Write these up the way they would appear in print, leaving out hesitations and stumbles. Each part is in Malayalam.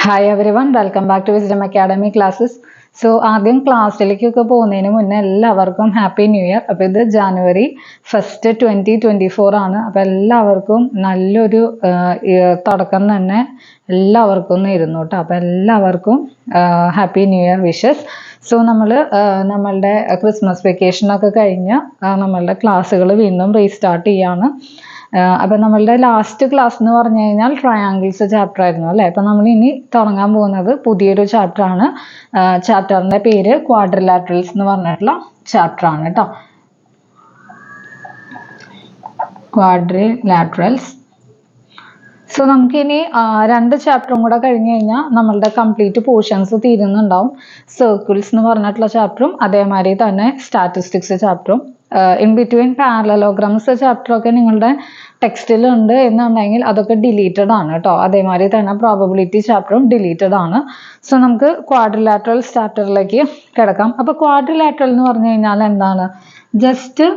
Hi everyone, welcome back to Wisdom Academy classes. So ആദ്യം ക്ലാസ്സിലേക്കൊക്കെ പോകുന്നതിന് മുന്നേ എല്ലാവർക്കും ഹാപ്പി ന്യൂ ഇയർ. അപ്പോൾ ഇത് ജനുവരി 1, 2024 ആണ്. അപ്പോൾ എല്ലാവർക്കും നല്ലൊരു തുടക്കം തന്നെ എല്ലാവർക്കും നേരുന്നു കേട്ടോ. അപ്പോൾ എല്ലാവർക്കും happy new year wishes. So നമ്മളുടെ ക്രിസ്മസ് വെക്കേഷനൊക്കെ കഴിഞ്ഞ് നമ്മളുടെ ക്ലാസ്സുകൾ വീണ്ടും റീസ്റ്റാർട്ട് ചെയ്യാണ്. അപ്പം നമ്മളുടെ ലാസ്റ്റ് ക്ലാസ് എന്ന് പറഞ്ഞു കഴിഞ്ഞാൽ ട്രയാങ്കിൾസ് ചാപ്റ്റർ ആയിരുന്നു അല്ലേ. അപ്പം നമ്മൾ ഇനി തുടങ്ങാൻ പോകുന്നത് പുതിയൊരു ചാപ്റ്റർ ആണ്. ചാപ്റ്ററിന്റെ പേര് ക്വാഡ്രിലാറ്ററൽസ് എന്ന് പറഞ്ഞിട്ടുള്ള ചാപ്റ്റർ ആണ് കേട്ടോ. ക്വാഡ്രിലാറ്ററൽസ്. സോ നമുക്കിനി 2 ചാപ്റ്ററും കൂടെ കഴിഞ്ഞ് കഴിഞ്ഞാൽ നമ്മളുടെ കംപ്ലീറ്റ് പോർഷൻസ് തീരുന്നുണ്ടാവും. സർക്കിൾസ് എന്ന് പറഞ്ഞിട്ടുള്ള ചാപ്റ്ററും അതേമാതിരി തന്നെ സ്റ്റാറ്റിസ്റ്റിക്സ് ചാപ്റ്ററും. ഇൻ ബിറ്റ്വീൻ പാരലലോഗ്രാംസ് ചാപ്റ്റർ ഒക്കെ നിങ്ങളുടെ ടെക്സ്റ്റിലുണ്ട് എന്നുണ്ടെങ്കിൽ അതൊക്കെ ഡിലീറ്റഡ് ആണ് കേട്ടോ. അതേമാതിരി തന്നെ പ്രോബബിലിറ്റി ചാപ്റ്ററും ഡിലീറ്റഡ് ആണ്. സോ നമുക്ക് ക്വാഡ്രിലാറ്ററൽ ചാപ്റ്ററിലേക്ക് കിടക്കാം. അപ്പോൾ ക്വാഡ്രിലാറ്ററൽ എന്ന് പറഞ്ഞു കഴിഞ്ഞാൽ എന്താണ്? ജസ്റ്റ്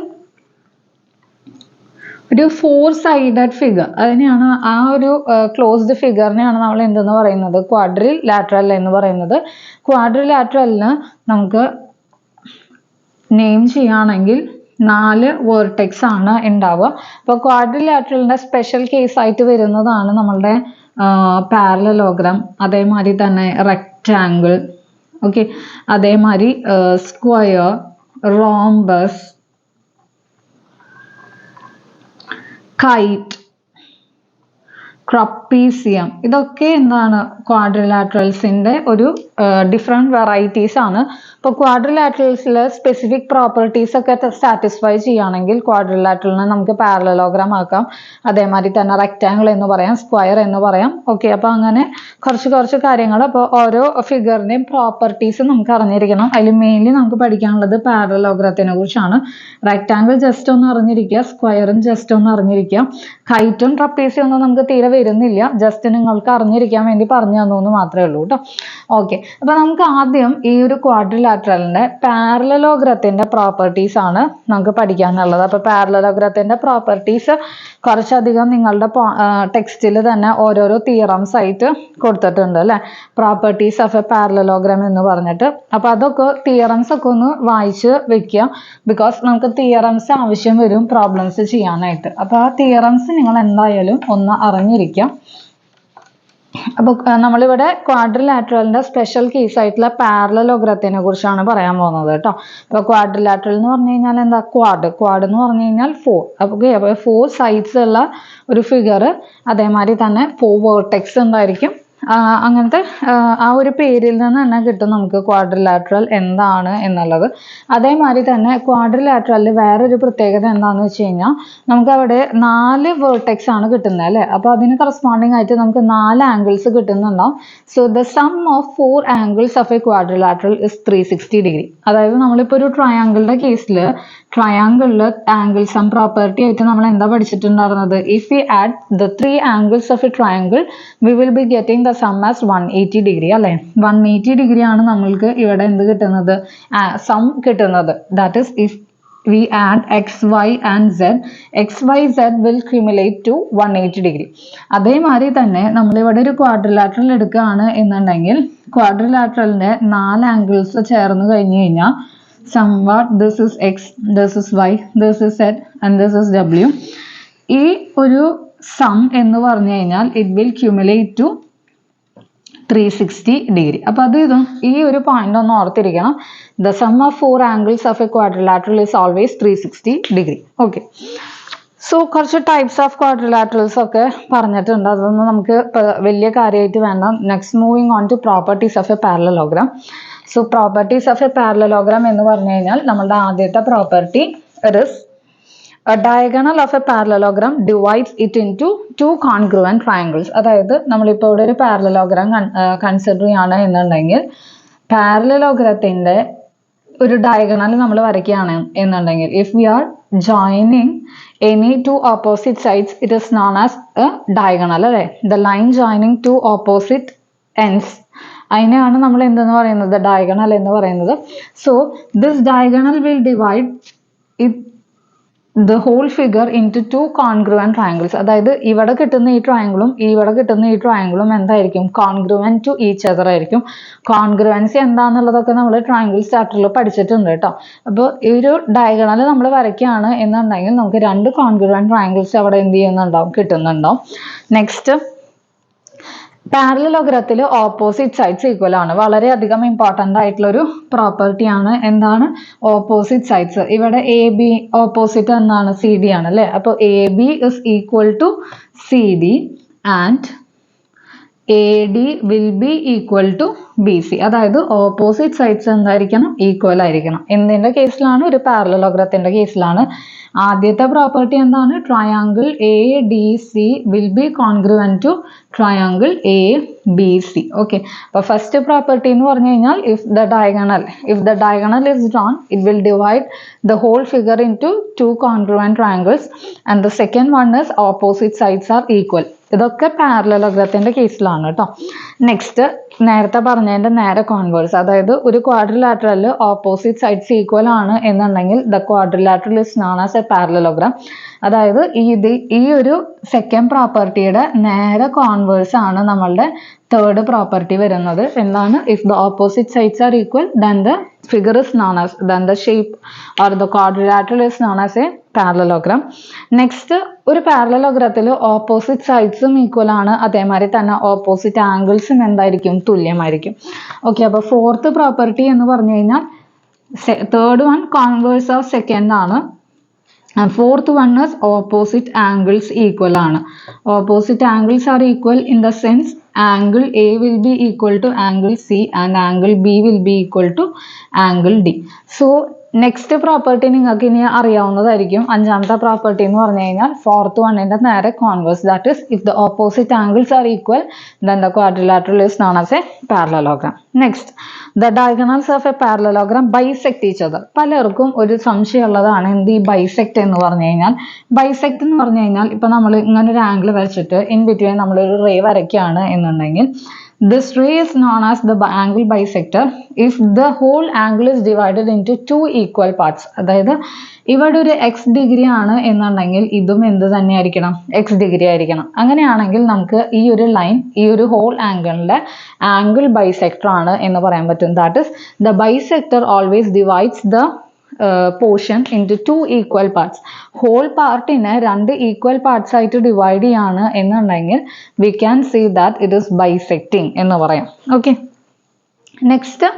ഒരു 4 സൈഡഡ് ഫിഗർ, അതിനെയാണ് ആ ഒരു ക്ലോസ്ഡ് ഫിഗറിനെയാണ് നമ്മൾ എന്തെന്ന് പറയുന്നത്? ക്വാഡ്രിലാറ്ററൽ എന്ന് പറയുന്നത്. ക്വാഡ്രിലാറ്ററലിന് നമുക്ക് നെയിം ചെയ്യുകയാണെങ്കിൽ 4 വേർട്ടെക്സ് ആണ് ഉണ്ടാവുക. അപ്പോൾ ക്വാഡ്രിലാറ്ററലിന്റെ സ്പെഷ്യൽ കേസ് ആയിട്ട് വരുന്നതാണ് നമ്മളുടെ പാരലലോഗ്രാം, അതേമാതിരി തന്നെ റെക്റ്റാങ്കിൾ, ഓക്കെ, അതേമാതിരി സ്ക്വയർ, റോംബസ്, കൈറ്റ്, ട്രപ്പീസിയം. ഇതൊക്കെ എന്താണ്? ക്വാഡ്രിലാറ്ററൽസിന്റെ ഒരു ഡിഫറെന്റ് വെറൈറ്റീസ് ആണ്. ഇപ്പോൾ ക്വാഡ്രിലാറ്ററൽസിലെ സ്പെസിഫിക് പ്രോപ്പർട്ടീസ് ഒക്കെ സാറ്റിസ്ഫൈ ചെയ്യുകയാണെങ്കിൽ ക്വാഡ്രിലാറ്ററലിനെ നമുക്ക് പാരലലോഗ്രാം ആക്കാം. അതേമാതിരി തന്നെ റെക്റ്റാങ്കിൾ എന്ന് പറയാം, സ്ക്വയർ എന്ന് പറയാം. ഓക്കെ, അപ്പോൾ അങ്ങനെ കുറച്ച് കാര്യങ്ങൾ. അപ്പോൾ ഓരോ ഫിഗറിന്റെയും പ്രോപ്പർട്ടീസ് നമുക്ക് അറിഞ്ഞിരിക്കണം. അതിൽ മെയിൻലി നമുക്ക് പഠിക്കാനുള്ളത് പാരലലോഗ്രത്തിനെ കുറിച്ചാണ്. റെക്റ്റാങ്കിൾ ജസ്റ്റ് ഒന്ന് അറിഞ്ഞിരിക്കുക, സ്ക്വയറും ജസ്റ്റ് ഒന്ന് അറിഞ്ഞിരിക്കുക. കൈറ്റും ട്രപ്പീസിയും ഒന്നും നമുക്ക് തീരെ വരുന്നില്ല, ജസ്റ്റ് നിങ്ങൾക്ക് അറിഞ്ഞിരിക്കാൻ വേണ്ടി പറഞ്ഞു തന്നു എന്ന് മാത്രമേ ഉള്ളൂ കേട്ടോ. ഓക്കെ, അപ്പോൾ നമുക്ക് ആദ്യം ഈ ഒരു ക്വാഡ്രിലാറ്ററലിന്റെ പാരലലോഗ്രത്തിന്റെ പ്രോപ്പർട്ടീസ് ആണ് നമുക്ക് പഠിക്കാനുള്ളത്. അപ്പോൾ പാരലലോഗ്രത്തിന്റെ പ്രോപ്പർട്ടീസ് കുറച്ചധികം നിങ്ങളുടെ ടെക്സ്റ്റിൽ തന്നെ ഓരോരോ തിയറംസ് ആയിട്ട് കൊടുത്തിട്ടുണ്ട് അല്ലേ. പ്രോപ്പർട്ടീസ് ഓഫ് എ പാരലലോഗ്രാം എന്ന് പറഞ്ഞിട്ട്. അപ്പോൾ അതൊക്കെ തിയറംസ് ഒക്കെ ഒന്ന് വായിച്ച് വെക്കുക. ബിക്കോസ് നമുക്ക് തിയറംസ് ആവശ്യം വരും പ്രോബ്ലംസ് ചെയ്യാനായിട്ട്. അപ്പോൾ ആ തിയറംസ് നിങ്ങൾ എന്തായാലും ഒന്ന് അറിഞ്ഞിരിക്കാം. അപ്പോൾ നമ്മളിവിടെ ക്വാഡ്രിലാറ്ററലിന്റെ സ്പെഷ്യൽ കേസ് ആയിട്ടുള്ള പാരലലോഗ്രത്തിനെ കുറിച്ചാണ് പറയാൻ പോകുന്നത് കേട്ടോ. അപ്പോൾ ക്വാഡ്രിലാറ്ററൽ എന്ന് പറഞ്ഞു കഴിഞ്ഞാൽ എന്താ? ക്വാഡ് എന്ന് പറഞ്ഞു കഴിഞ്ഞാൽ 4. അപ്പോൾ 4 സൈഡ്സ് ഉള്ള ഒരു ഫിഗർ, അതേമാതിരി തന്നെ 4 വേർട്ടെക്സ് ഉണ്ടായിരിക്കും. അങ്ങനത്തെ ആ ഒരു പേരിൽ നിന്ന് തന്നെ കിട്ടും നമുക്ക് ക്വാഡ്രിലാറ്ററൽ എന്താണ് എന്നുള്ളത്. അതേമാതിരി തന്നെ ക്വാഡ്രിലാറ്ററലിൽ വേറൊരു പ്രത്യേകത എന്താണെന്ന് വെച്ച് കഴിഞ്ഞാൽ നമുക്ക് അവിടെ 4 വേർട്ടെക്സ് ആണ് കിട്ടുന്നത് അല്ലേ. അപ്പോൾ അതിന് കറസ്പോണ്ടിങ് ആയിട്ട് നമുക്ക് 4 ആംഗിൾസ് കിട്ടുന്നുണ്ടാവും. So the sum of 4 angles of a quadrilateral is 360 degree. അതായത് നമ്മളിപ്പോൾ ഒരു ട്രയാങ്കിളിന്റെ കേസിൽ ട്രയാങ്കിളിൽ ആംഗിൾ സം പ്രോപ്പർട്ടി ആയിട്ട് നമ്മൾ എന്താ പഠിച്ചിട്ടുണ്ടായിരുന്നത്? If we add the 3 angles of a triangle we will be getting the sum as 180 degree അല്ലേ. 180 ഡിഗ്രി ആണ് നമ്മൾക്ക് ഇവിടെ എന്ത് കിട്ടുന്നത്? സം കിട്ടുന്നത്. That is if we add x, y and z, x, y, z will cumulate to 180 degree. അതേമാതിരി തന്നെ നമ്മളിവിടെ ഒരു ക്വാഡ്രിലാറ്ററൽ എടുക്കുകയാണ് എന്നുണ്ടെങ്കിൽ ക്വാഡ്രിലാറ്ററലിന്റെ 4 ആംഗിൾസ് ചേർന്ന് കഴിഞ്ഞു കഴിഞ്ഞാൽ somewhat this is x, this is y, this is z and this is w. ഈ ഒരു സം എന്ന് പറഞ്ഞു കഴിഞ്ഞാൽ it will cumulate to 360 degree. അപ്പോൾ ഇതും ഈ ഒരു പോയിന്റ് ഒന്ന് ഓർത്തിരിക്കണം. The sum of 4 angles of a quadrilateral is always 360 degree. Okay, so കുറച്ച് ടൈപ്സ് ഓഫ് ക്വാഡ്രിലാറ്ററൽസ് ഒക്കെ പറഞ്ഞിട്ടുണ്ട്. അതൊന്നും നമുക്ക് വലിയ കാര്യമായിട്ട് വേണ്ട. Next moving on to properties of a parallelogram. So properties of a parallelogram എന്ന് പറഞ്ഞു കഴിഞ്ഞാൽ നമ്മളുടെ ആദ്യത്തെ property is a diagonal of a parallelogram divides it into 2 congruent triangles. അതായത് നമ്മളിപ്പോൾ ഇവിടെ ഒരു പാരലലോഗ്രാം കൺസിഡർ ചെയ്യാണ് എന്നുണ്ടെങ്കിൽ പാരലലോഗ്രത്തിന്റെ ഒരു ഡയഗണൽ നമ്മൾ വരയ്ക്കുകയാണ് എന്നുണ്ടെങ്കിൽ if we are joining any 2 opposite sides it is known as a diagonal അല്ലേ. the line joining 2 opposite ends അതിനെയാണ് നമ്മൾ എന്തെന്ന് പറയുന്നത്? ഡയഗണൽ എന്ന് പറയുന്നത്. So this diagonal will divide it the whole figure into two congruent triangles. അതായത് ഇവിടെ കിട്ടുന്ന ഈ ട്രയാങ്കിളും ഇവിടെ കിട്ടുന്ന ഈ ട്രയാങ്കിളും എന്തായിരിക്കും? കോൺഗ്രുവൻറ്റ് ടു ഈച്ച് അതർ ആയിരിക്കും. കോൺഗ്രുവൻസി എന്താണെന്നുള്ളതൊക്കെ നമ്മൾ ട്രയാങ്കിൾ ചാപ്റ്ററിൽ പഠിച്ചിട്ടുണ്ട് കേട്ടോ. അപ്പോൾ ഈ ഒരു ഡയഗണൽ നമ്മൾ വരയ്ക്കുകയാണ് എന്നുണ്ടെങ്കിൽ നമുക്ക് രണ്ട് കോൺഗ്രുവൻറ്റ് ട്രയാങ്കിൾസ് അവിടെ എന്ത് ചെയ്യുന്നുണ്ടാവും? കിട്ടുന്നുണ്ടാവും. നെക്സ്റ്റ്, പാരലലോഗ്രത്തിൽ ഓപ്പോസിറ്റ് സൈഡ്സ് ഈക്വൽ ആണ്. വളരെയധികം ഇമ്പോർട്ടൻ്റ് ആയിട്ടുള്ള ഒരു പ്രോപ്പർട്ടി ആണ്. എന്താണ്? Opposite sides. ഇവിടെ എ ബി ഓപ്പോസിറ്റ് എന്താണ്? സി ഡി ആണ് അല്ലേ? അപ്പോൾ A B is equal to C D and A D will be equal to B C. അതായത് ഓപ്പോസിറ്റ് സൈഡ്സ് എന്തായിരിക്കണം? ഈക്വൽ ആയിരിക്കണം. എന്തിൻ്റെ കേസിലാണ്? ഒരു പാരലലോഗ്രത്തിൻ്റെ കേസിലാണ്. ആദ്യത്തെ പ്രോപ്പർട്ടി എന്താണ്? Triangle A D C will be congruent to triangle A B C. Okay, അപ്പോൾ ഫസ്റ്റ് പ്രോപ്പർട്ടി എന്ന് പറഞ്ഞു കഴിഞ്ഞാൽ if the diagonal is drawn, it will divide the whole figure into two congruent triangles, and the second one is opposite sides are equal. ഇതൊക്കെ പാരലലോഗ്രത്തിന്റെ കേസിലാണ് കേട്ടോ. നെക്സ്റ്റ്, നേരത്തെ പറഞ്ഞതിന്റെ നേരെ കോൺവേഴ്സ്. അതായത് ഒരു ക്വാഡ്രിലാറ്ററൽ ഓപ്പോസിറ്റ് സൈഡ്സ് ഈക്വൽ ആണ് എന്നുണ്ടെങ്കിൽ the quadrilateral is known as A parallelogram. അതായത് ഈ ഒരു സെക്കൻഡ് പ്രോപ്പർട്ടിയുടെ നേരെ കോൺവേഴ്സ് ആണ് നമ്മളുടെ തേർഡ് പ്രോപ്പർട്ടി വരുന്നത്. എന്താണ്? If the opposite sides are equal then the figure is known as, then the shape or the quadrilateral is known as a parallelogram. Next, ഒരു പാരലലോഗ്രത്തിൽ ഓപ്പോസിറ്റ് സൈഡ്സും ഈക്വൽ ആണ്, അതേമാതിരി തന്നെ ഓപ്പോസിറ്റ് ആംഗിൾസും എന്തായിരിക്കും? തുല്യമായിരിക്കും. ഓക്കെ, അപ്പോൾ ഫോർത്ത് പ്രോപ്പർട്ടി എന്ന് പറഞ്ഞു കഴിഞ്ഞാൽ third one converse of second ആണ്. Fourth one is opposite angles equal ആണ്. Opposite angles are equal in the sense angle A will be equal to angle C and angle B will be equal to angle D. So next property നിങ്ങൾക്ക് ഇനി അറിയാവുന്നതായിരിക്കും. അഞ്ചാമത്തെ പ്രോപ്പർട്ടി എന്ന് പറഞ്ഞു കഴിഞ്ഞാൽ ഫോർത്ത് വണ്ണിന്റെ നേരെ converse. That is if the opposite angles are equal then the quadrilateral is known as a parallelogram. Next, the diagonals of a parallelogram bisect each other. പലർക്കും ഒരു സംശയമുള്ളതാണ് എന്ത് ഈ ബൈസെക്ട് എന്ന് പറഞ്ഞു കഴിഞ്ഞാൽ. ബൈസെക്ട് എന്ന് പറഞ്ഞു കഴിഞ്ഞാൽ ഇപ്പൊ നമ്മൾ ഇങ്ങനെ ഒരു ആംഗിൾ വരച്ചിട്ട് ഇൻ ബിറ്റ്വീൻ നമ്മളൊരു റേ വരയ്ക്കുകയാണ് എന്നുണ്ടെങ്കിൽ this ray is known as the angle bisector if the whole angle is divided into two equal parts. അതായത് ഇവിടെ ഒരു എക്സ് ഡിഗ്രി ആണ് എന്നുണ്ടെങ്കിൽ ഇതും എന്ത് തന്നെ ആയിരിക്കണം? എക്സ് ഡിഗ്രി ആയിരിക്കണം. അങ്ങനെയാണെങ്കിൽ നമുക്ക് ഈ ഒരു ലൈൻ ഈ ഒരു ഹോൾ ആംഗിളിന്റെ ആംഗിൾ ബൈസെക്ടർ ആണ് എന്ന് പറയാൻ പറ്റും. That is the bisector always divides the portion into two equal parts. Whole പാർട്ടിനെ രണ്ട് ഈക്വൽ പാർട്സ് ആയിട്ട് ഡിവൈഡ് ചെയ്യാണ് എന്നുണ്ടെങ്കിൽ we can say that it is bisecting എന്ന് പറയാം. ഓക്കെ, നെക്സ്റ്റ്,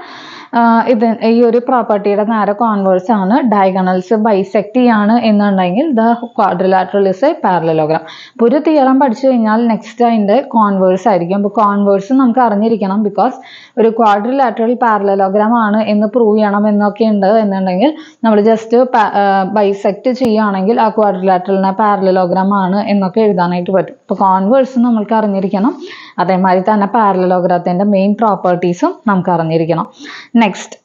ഇത് ഈ ഒരു പ്രോപ്പർട്ടിയുടെ നേരെ കോൺവേഴ്സ് ആണ്. ഡയഗണൽസ് ബൈസെക്ട് ചെയ്യാണ് എന്നുണ്ടെങ്കിൽ the quadrilateral is A parallelogram. ഇപ്പോൾ ഒരു തിയറം പഠിച്ചു കഴിഞ്ഞാൽ നെക്സ്റ്റ് അതിൻ്റെ കോൺവേഴ്സ് ആയിരിക്കും. അപ്പോൾ കോൺവേഴ്സ് നമുക്ക് അറിഞ്ഞിരിക്കണം. ബിക്കോസ് ഒരു ക്വാഡ്രിലാറ്ററൽ പാരലലോഗ്രാം ആണ് എന്ന് പ്രൂവ് ചെയ്യണം എന്നൊക്കെ ഉണ്ട് എന്നുണ്ടെങ്കിൽ നമ്മൾ ജസ്റ്റ് ബൈസെക്ട് ചെയ്യുകയാണെങ്കിൽ ആ ക്വാഡ്രിലാറ്ററലിനെ പാരലലോഗ്രാം ആണ് എന്നൊക്കെ എഴുതാനായിട്ട് പറ്റും. ഇപ്പോൾ കോൺവേഴ്സ് നമുക്ക് അറിഞ്ഞിരിക്കണം. അതേമാതിരി തന്നെ പാരലലോഗ്രത്തിന്റെ മെയിൻ പ്രോപ്പർട്ടീസും നമുക്ക് അറിഞ്ഞിരിക്കണം. നെക്സ്റ്റ്,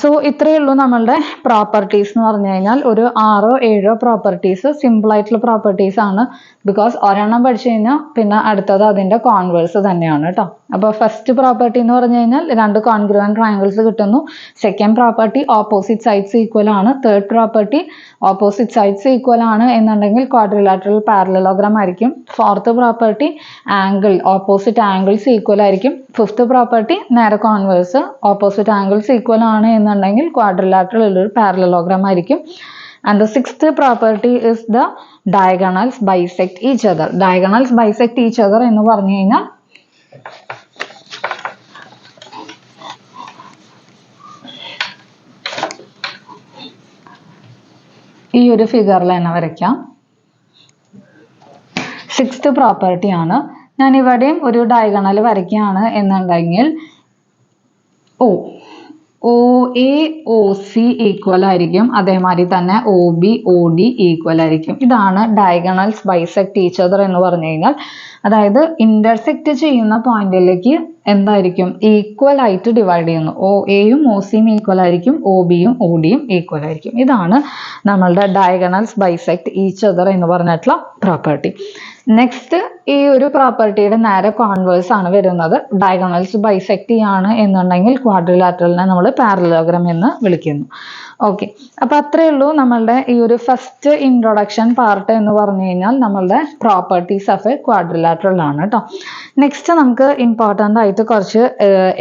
സോ ഇത്രയേ ഉള്ളൂ നമ്മളുടെ പ്രോപ്പർട്ടീസ് എന്ന് പറഞ്ഞു കഴിഞ്ഞാൽ. ഒരു 6 or 7 പ്രോപ്പർട്ടീസ് സിമ്പിൾ ആയിട്ടുള്ള പ്രോപ്പർട്ടീസ് ആണ്. ബിക്കോസ് ഒരെണ്ണം പഠിച്ചു കഴിഞ്ഞാൽ പിന്നെ അടുത്തത് അതിൻ്റെ കോൺവേഴ്സ് തന്നെയാണ് കേട്ടോ. അപ്പോൾ ഫസ്റ്റ് പ്രോപ്പർട്ടി എന്ന് പറഞ്ഞു കഴിഞ്ഞാൽ രണ്ട് കോൺഗ്രുവൻറ്റ് ട്രയാങ്കിൾസ് കിട്ടുന്നു. Second property opposite sides equal ആണ്. Third property opposite sides equal ആണ് എന്നുണ്ടെങ്കിൽ ക്വാഡ്രിലാറ്ററൽ പാരലലോഗ്രാം ആയിരിക്കും. Fourth property angle opposite angles equal ആയിരിക്കും. ഫിഫ്ത്ത് പ്രോപ്പർട്ടി നേരെ കോൺവേഴ്സ് ഓപ്പോസിറ്റ് ആംഗിൾസ് ഈക്വൽ ആണ് എന്നുണ്ടെങ്കിൽ ക്വാഡ്രിലാറ്ററൽ ഒരു പാരലലോഗ്രാം ആയിരിക്കും. And the sixth property is the diagonals bisect each other. Diagonals bisect each other എന്ന് പറഞ്ഞു കഴിഞ്ഞാൽ ഈ ഒരു ഫിഗറിൽ തന്നെ വരയ്ക്കാം. സിക്സ്ത് പ്രോപ്പർട്ടി ആണ്. ഞാൻ ഇവിടെയും ഒരു ഡയഗണൽ വരയ്ക്കുകയാണ് എന്നുണ്ടെങ്കിൽ O A O C equal ആയിരിക്കും. അതേമാതിരി തന്നെ O B O D equal ആയിരിക്കും. ഇതാണ് ഡയഗണൽസ് ബൈസെക്ട് ഈച്ച് അതർ എന്ന് പറഞ്ഞു കഴിഞ്ഞാൽ. അതായത് ഇന്റർസെക്ട് ചെയ്യുന്ന പോയിന്റിലേക്ക് എന്തായിരിക്കും? ഈക്വൽ ആയിട്ട് ഡിവൈഡ് ചെയ്യുന്നു. ഒ എയും ഒ സിയും ഈക്വൽ ആയിരിക്കും. ഒ ബിയും ഒ ഡിയും ഈക്വൽ ആയിരിക്കും. ഇതാണ് നമ്മളുടെ ഡയഗണൽസ് ബൈസെക്ട് ഈച്ച് അതർ എന്ന് പറഞ്ഞിട്ടുള്ള പ്രോപ്പർട്ടി. നെക്സ്റ്റ് ഈ ഒരു പ്രോപ്പർട്ടിയുടെ നേരെ കോൺവേഴ്സ് ആണ് വരുന്നത്. ഡയഗണൽസ് ബൈസെക്ട് ചെയ്യാണ് എന്നുണ്ടെങ്കിൽ ക്വാഡ്രിലാറ്ററലിനെ നമ്മൾ പാരലലോഗ്രാം എന്ന് വിളിക്കുന്നു. ഓക്കെ, അപ്പൊ അത്രയേ ഉള്ളൂ നമ്മളുടെ ഈ ഒരു ഫസ്റ്റ് ഇൻട്രൊഡക്ഷൻ പാർട്ട് എന്ന് പറഞ്ഞു കഴിഞ്ഞാൽ നമ്മളുടെ പ്രോപ്പർട്ടീസ് ഓഫ് എ ക്വാഡ്രിലാറ്ററൽ ആണ് കേട്ടോ. നെക്സ്റ്റ് നമുക്ക് ഇമ്പോർട്ടൻ്റ് ആയിട്ട് കുറച്ച്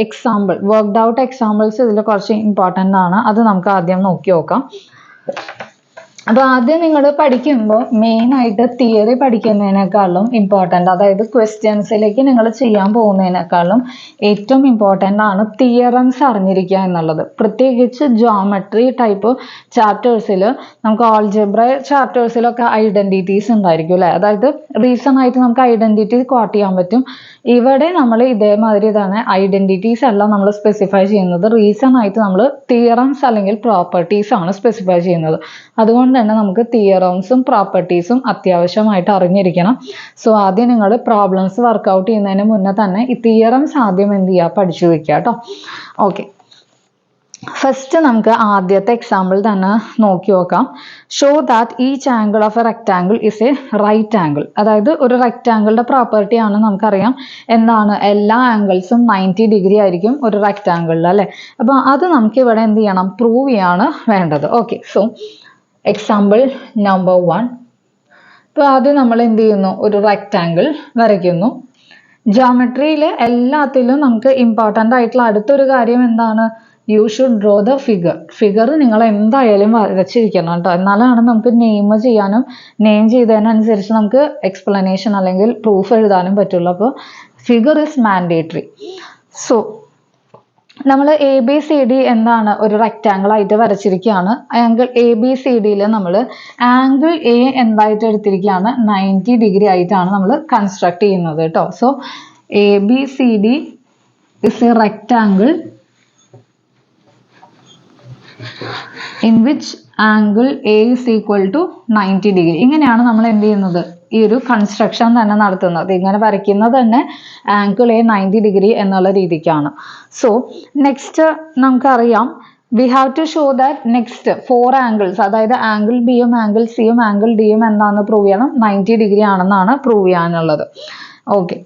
എക്സാമ്പിൾ വർക്ക്ഡ് ഔട്ട് എക്സാമ്പിൾസ് ഇതിൽ കുറച്ച് ഇമ്പോർട്ടൻ്റ് ആണ്. അത് നമുക്ക് ആദ്യം നോക്കി നോക്കാം. അപ്പൊ ആദ്യം നിങ്ങൾ പഠിക്കുമ്പോൾ മെയിൻ ആയിട്ട് തിയറി പഠിക്കുന്നതിനേക്കാളും ഇമ്പോർട്ടൻ്റ്, അതായത് ക്വസ്റ്റ്യൻസിലേക്ക് നിങ്ങൾ ചെയ്യാൻ പോകുന്നതിനേക്കാളും ഏറ്റവും ഇമ്പോർട്ടൻ്റ് ആണ് തിയറംസ് അറിഞ്ഞിരിക്കുക എന്നുള്ളത്. പ്രത്യേകിച്ച് ജോമെട്രി ടൈപ്പ് ചാപ്റ്റേഴ്സിൽ നമുക്ക് ആൾജിബ്ര ചാപ്റ്റേഴ്സിലൊക്കെ ഐഡന്റിറ്റീസ് ഉണ്ടായിരിക്കും അല്ലേ, അതായത് റീസൺ ആയിട്ട് നമുക്ക് ഐഡന്റിറ്റി കോട്ട് ചെയ്യാൻ പറ്റും. ഇവിടെ നമ്മൾ ഇതേമാതിരി തന്നെ ഐഡന്റിറ്റീസ് അല്ല നമ്മൾ സ്പെസിഫൈ ചെയ്യുന്നത്, റീസൺ ആയിട്ട് നമ്മൾ തിയറംസ് അല്ലെങ്കിൽ പ്രോപ്പർട്ടീസ് ആണ് സ്പെസിഫൈ ചെയ്യുന്നത്. അതുകൊണ്ട് തന്നെ നമുക്ക് തിയറംസും പ്രോപ്പർട്ടീസും അത്യാവശ്യമായിട്ട് അറിഞ്ഞിരിക്കണം. സോ ആദ്യം നിങ്ങൾ പ്രോബ്ലംസ് വർക്ക്ഔട്ട് ചെയ്യുന്നതിന് മുന്നേ തന്നെ ഈ തിയറംസ് ആദ്യം എന്ത് ചെയ്യുക, പഠിച്ചു വെക്കുക കേട്ടോ. ഓക്കെ, ഫസ്റ്റ് നമുക്ക് ആദ്യത്തെ എക്സാമ്പിൾ തന്നെ നോക്കി നോക്കാം. Show that each angle of a rectangle is a right angle. അതായത് ഒരു റെക്ടാംഗിളിന്റെ പ്രോപ്പർട്ടി ആണ് നമുക്കറിയാം എന്താണ്, എല്ലാ ആംഗിൾസും 90 ഡിഗ്രി ആയിരിക്കും ഒരു റെക്ടാംഗിളിൽ അല്ലെ. അപ്പൊ അത് നമുക്ക് ഇവിടെ എന്ത് ചെയ്യണം, പ്രൂവ് ചെയ്യാണ് വേണ്ടത്. Okay, so example number 1. ഇപ്പൊ ആദ്യം നമ്മൾ എന്ത് ചെയ്യുന്നു, ഒരു റെക്ടാംഗിൾ വരയ്ക്കുന്നു. ജോമെട്രിയിൽ എല്ലാത്തിലും നമുക്ക് ഇമ്പോർട്ടൻ്റ് ആയിട്ടുള്ള അടുത്തൊരു കാര്യം എന്താണ്, you should draw the figure നിങ്ങൾ എന്തായാലും വരച്ചിരിക്കണം കേട്ടോ. എന്നാലാണ് നമുക്ക് നെയിം ചെയ്യാനും നെയിം ചെയ്തതിനനുസരിച്ച് നമുക്ക് എക്സ്പ്ലനേഷൻ അല്ലെങ്കിൽ പ്രൂഫ് എഴുതാനും പറ്റുള്ളൂ. അപ്പോൾ ഫിഗർ ഇസ് മാൻഡേറ്ററി. സോ നമ്മൾ എ ബി സി ഡി എന്താണ്, ഒരു റെക്റ്റാങ്കിൾ ആയിട്ട് വരച്ചിരിക്കുകയാണ്. ആംഗിൾ എ ബി സി ഡിയിൽ നമ്മൾ ആംഗിൾ എ എന്തായിട്ട് എടുത്തിരിക്കുകയാണ്, 90 ഡിഗ്രി ആയിട്ടാണ് നമ്മൾ കൺസ്ട്രക്ട് ചെയ്യുന്നത് കേട്ടോ. So A B C D is A rectangle in which angle A is equal to 90 degree. ഇങ്ങനെയാണ് നമ്മൾ എന്ത് ചെയ്യുന്നത്, ഈ ഒരു കൺസ്ട്രക്ഷൻ തന്നെ നടത്തുന്നത്. ഇങ്ങനെ വരയ്ക്കുന്നത് തന്നെ ആംഗിൾ എ 90 ഡിഗ്രി എന്നുള്ള രീതിക്കാണ്. സോ നെക്സ്റ്റ് നമുക്കറിയാം, we have to show that next 4 angles, അതായത് ആംഗിൾ ബിയും ആംഗിൾ സിയും ആംഗിൾ ഡിയും എന്താണെന്ന് പ്രൂവ് ചെയ്യണം, 90 ഡിഗ്രി ആണെന്നാണ് പ്രൂവ് ചെയ്യാനുള്ളത്. ഓക്കെ,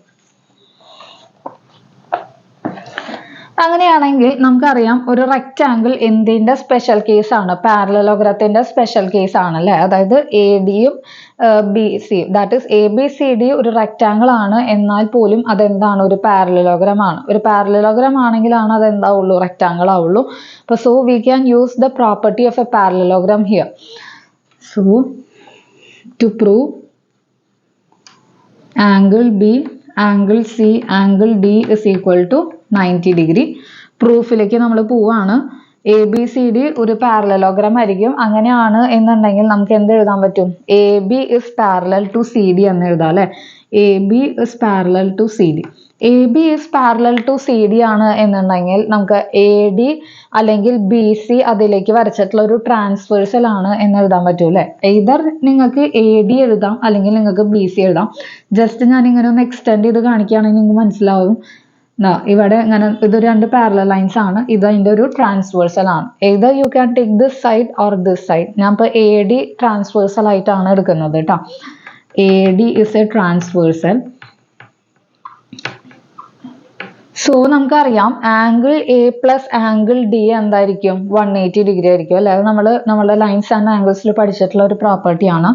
അങ്ങനെയാണെങ്കിൽ നമുക്കറിയാം ഒരു റെക്റ്റാങ്കിൾ എന്തിന്റെ സ്പെഷ്യൽ കേസ് ആണ്, പാരലലോഗ്രത്തിന്റെ സ്പെഷ്യൽ കേസ് ആണ് അല്ലെ. അതായത് എ ഡിയും ബി സിയും, that is A B C D ഒരു റെക്റ്റാങ്കിൾ ആണ്, എന്നാൽ പോലും അതെന്താണ്, ഒരു പാരലലോഗ്രാം ആണ്. ഒരു പാരലലോഗ്രാം ആണെങ്കിലാണ് അത് എന്താവുള്ളൂ, റെക്റ്റാങ്കിൾ ആവുള്ളൂ. അപ്പൊ so we can use the property of a parallelogram here. So to prove angle B, angle C, angle D is equal to 90 degree. പ്രൂഫിലേക്ക് നമ്മൾ പോവാണ്. എ ബി സി ഡി ഒരു പാരലലോഗ്രാം ആയിരിക്കും. അങ്ങനെയാണ് എന്നുണ്ടെങ്കിൽ നമുക്ക് എന്ത് എഴുതാൻ പറ്റും, A B is parallel to C D എന്ന് എഴുതാം അല്ലെ. A B is parallel to C D. A B is parallel to C D ആണ് എന്നുണ്ടെങ്കിൽ നമുക്ക് എ ഡി അല്ലെങ്കിൽ ബി സി അതിലേക്ക് വരച്ചിട്ടുള്ള ഒരു ട്രാൻസ്വേഴ്സൽ ആണ് എന്ന് എഴുതാൻ പറ്റും അല്ലെ. either നിങ്ങൾക്ക് എ ഡി എഴുതാം അല്ലെങ്കിൽ നിങ്ങൾക്ക് ബി സി എഴുതാം. ജസ്റ്റ് ഞാൻ ഇങ്ങനെ ഒന്ന് എക്സ്റ്റെൻഡ് ചെയ്ത് കാണിക്കുകയാണെങ്കിൽ നിങ്ങൾക്ക് മനസ്സിലാവും. ഇവിടെ ഇങ്ങനെ ഇത് രണ്ട് പാരലൽ ലൈൻസ് ആണ്, ഇത് അതിന്റെ ഒരു ട്രാൻസ്വേഴ്സൽ ആണ്. either you can take this side or this side. ഞാൻ ഇപ്പൊ എ ഡി ട്രാൻസ്വേഴ്സൽ ആയിട്ടാണ് എടുക്കുന്നത് കേട്ടോ. A D is a transversal. So നമുക്കറിയാം angle A plus angle D എന്തായിരിക്കും, 180 ഡിഗ്രി ആയിരിക്കും അല്ലെ. അത് നമ്മളുടെ ലൈൻസ് ആൻഡ് ആംഗിൾസിൽ പഠിച്ചിട്ടുള്ള ഒരു പ്രോപ്പർട്ടി ആണ്.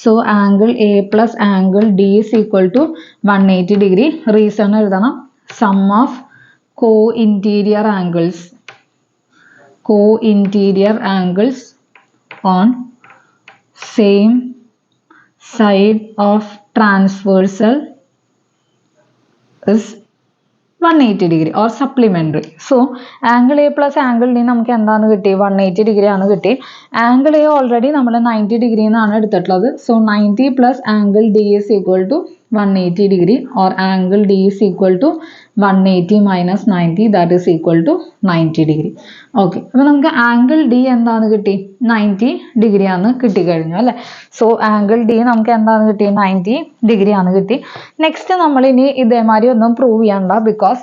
So angle A plus angle D is equal to 180 degree. Reason എഴുതണം, sum of co-interior angles on same side of transversal is 180 degree or supplementary. So angle A plus angle D നമുക്ക് എന്താണ് കിട്ടി, 180 ഡിഗ്രി ആണ് കിട്ടി. ആംഗിൾ എ ഓൾറെഡി നമ്മൾ 90 ഡിഗ്രി എന്നാണ് എടുത്തിട്ടുള്ളത്. So 90 plus angle D is equal to 180 degree or angle D is equal to 180 minus 90 that is equal to 90 degree. Okay, അപ്പൊ നമുക്ക് ആംഗിൾ ഡി എന്താണ് കിട്ടി, 90 ഡിഗ്രി ആണ് കിട്ടിക്കഴിഞ്ഞു അല്ലെ. സോ ആംഗിൾ ഡി നമുക്ക് എന്താണ് കിട്ടി, 90 ഡിഗ്രി ആണ് കിട്ടി. നെക്സ്റ്റ് നമ്മൾ ഇനി ഇതേമാതിരി ഒന്നും പ്രൂവ് ചെയ്യണ്ട, because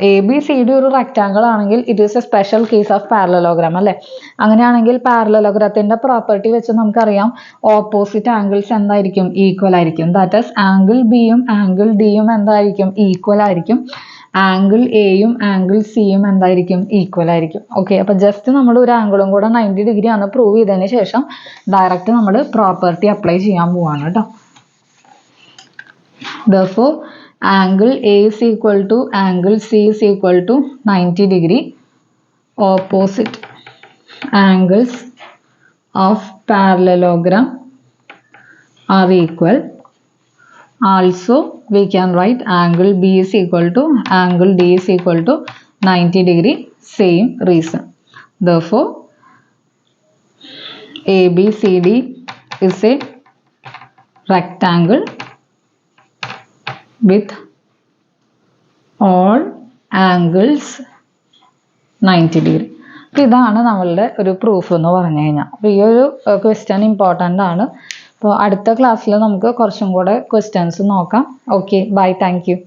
A B C D ഒരു റെക്റ്റാങ്കിൾ ആണെങ്കിൽ it is A special case of parallelogram അല്ലേ. അങ്ങനെയാണെങ്കിൽ പാരലലോഗ്രത്തിന്റെ പ്രോപ്പർട്ടി വെച്ച് നമുക്കറിയാം ഓപ്പോസിറ്റ് ആംഗിൾസ് എന്തായിരിക്കും, ഈക്വൽ ആയിരിക്കും. ദാറ്റ് ഈസ് ആംഗിൾ ബിയും ആംഗിൾ ഡിയും എന്തായിരിക്കും, ഈക്വൽ ആയിരിക്കും. ആംഗിൾ എയും ആംഗിൾ സിയും എന്തായിരിക്കും, ഈക്വൽ ആയിരിക്കും. ഓക്കെ, അപ്പൊ ജസ്റ്റ് നമ്മൾ ഒരു ആംഗിളും കൂടെ 90 ഡിഗ്രി ആണ് പ്രൂവ് ചെയ്തതിന് ശേഷം ഡയറക്റ്റ് നമ്മൾ പ്രോപ്പർട്ടി അപ്ലൈ ചെയ്യാൻ പോവാണ് കേട്ടോ. Therefore, angle A is equal to angle C is equal to 90 degree. Opposite angles of parallelogram are equal. Also, we can write angle B is equal to angle D is equal to 90 degree. Same reason. Therefore, ABCD is a rectangle with all angles 90 degree. അപ്പോൾ ഇതാണ് നമ്മളുടെ ഒരു പ്രൂഫ് എന്ന് പറഞ്ഞു കഴിഞ്ഞാൽ. അപ്പോൾ ഈ ഒരു ക്വസ്റ്റ്യൻ ഇമ്പോർട്ടൻ്റ് ആണ്. അപ്പോൾ അടുത്ത ക്ലാസ്സിൽ നമുക്ക് കുറച്ചും കൂടെ ക്വസ്റ്റ്യൻസ് നോക്കാം. Okay, bye, thank U.